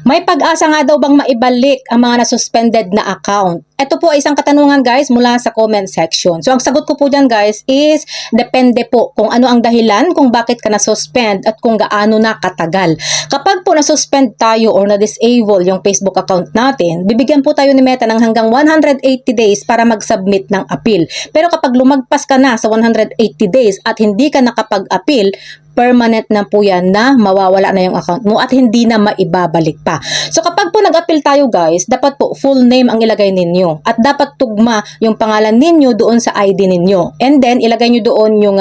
May pag-asa nga daw bang maibalik ang mga nasuspended na account? Ito po ay isang katanungan guys mula sa comment section. So ang sagot ko po dyan guys is depende po kung ano ang dahilan kung bakit ka nasuspend at kung gaano na katagal. Kapag po nasuspend tayo or na-disable yung Facebook account natin, bibigyan po tayo ni Meta ng hanggang 180 days para mag-submit ng appeal. Pero kapag lumagpas ka na sa 180 days at hindi ka nakapag-appeal, permanent na po yan na mawawala na yung account mo at hindi na maibabalik pa. So kapag po nag-appeal tayo guys, dapat po full name ang ilagay ninyo at dapat tugma yung pangalan ninyo doon sa ID ninyo. And then ilagay nyo doon yung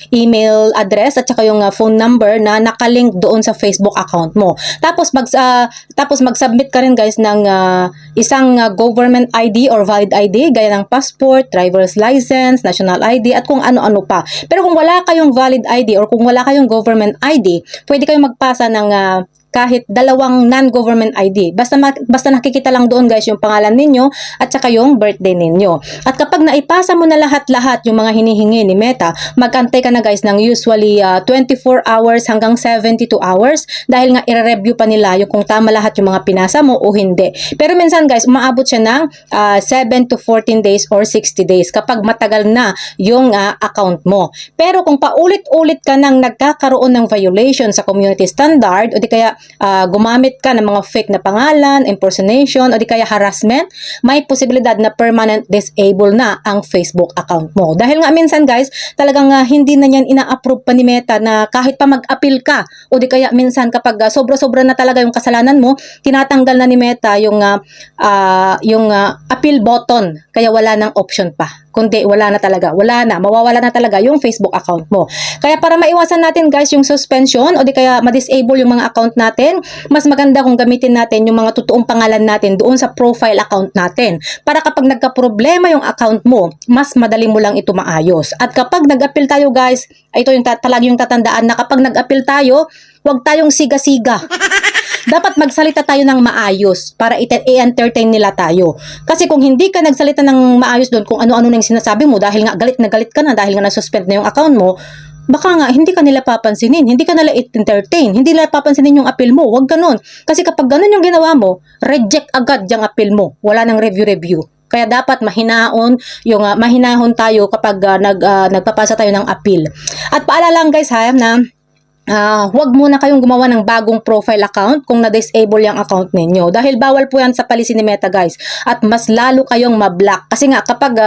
email address at saka yung phone number na nakalink doon sa Facebook account mo. Tapos mag-submit ka rin guys ng isang government ID or valid ID gaya ng passport, driver's license, national ID at kung ano-ano pa. Pero kung wala kayong valid ID or kung wala kayong government ID, pwede kayong magpasa ng kahit dalawang non-government ID. Basta nakikita lang doon guys yung pangalan ninyo at saka yung birthday ninyo. At kapag naipasa mo na lahat-lahat yung mga hinihingi ni Meta, mag-antay ka na guys ng usually 24 hours hanggang 72 hours dahil nga i-review pa nila yung kung tama lahat yung mga pinasa mo o hindi. Pero minsan guys, umaabot siya ng 7 to 14 days or 60 days kapag matagal na yung account mo. Pero kung paulit-ulit ka nang nagkakaroon ng violation sa community standard o di kaya gumamit ka ng mga fake na pangalan, impersonation, o di kaya harassment, may posibilidad na permanent disable na ang Facebook account mo. Dahil nga minsan guys, talagang hindi na yan ina-approve pa ni Meta na kahit pa mag-appeal ka, o di kaya minsan kapag sobra-sobra na talaga yung kasalanan mo, tinatanggal na ni Meta yung appeal button, kaya wala nang option pa. Kundi wala na talaga, mawawala na talaga yung Facebook account mo. Kaya para maiwasan natin guys yung suspension o di kaya ma-disable yung mga account natin, mas maganda kung gamitin natin yung mga totoong pangalan natin doon sa profile account natin. Para kapag nagka-problema yung account mo, mas madali mo lang ito maayos. At kapag nag-appeal tayo guys, ito yung palagi yung tatandaan na kapag nag-appeal tayo, huwag tayong siga-siga. Dapat magsalita tayo ng maayos para i-entertain nila tayo. Kasi kung hindi ka nagsalita ng maayos doon, kung ano-ano na yung sinasabi mo dahil nga galit na galit ka na, dahil nga na-suspend na yung account mo, baka nga hindi ka nila papansinin, hindi ka nila entertain, hindi nila papansinin yung appeal mo. Huwag ganun. Kasi kapag ganun yung ginawa mo, reject agad yung appeal mo. Wala nang review. Kaya dapat mahinahon tayo kapag nagpapasa tayo ng appeal. At paalala lang guys na huwag muna kayong gumawa ng bagong profile account kung na-disable yung account ninyo. Dahil bawal po yan sa policy ni Meta guys. At mas lalo kayong ma-block. Kasi nga kapag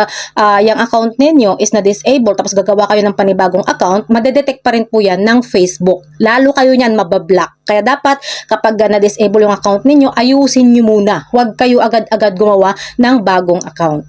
yung account ninyo is na-disable tapos gagawa kayo ng panibagong account, madedetect pa rin po yan ng Facebook. Lalo kayo niyan mabablock. Kaya dapat kapag na-disable yung account ninyo, ayusin nyo muna. Huwag kayo agad-agad gumawa ng bagong account.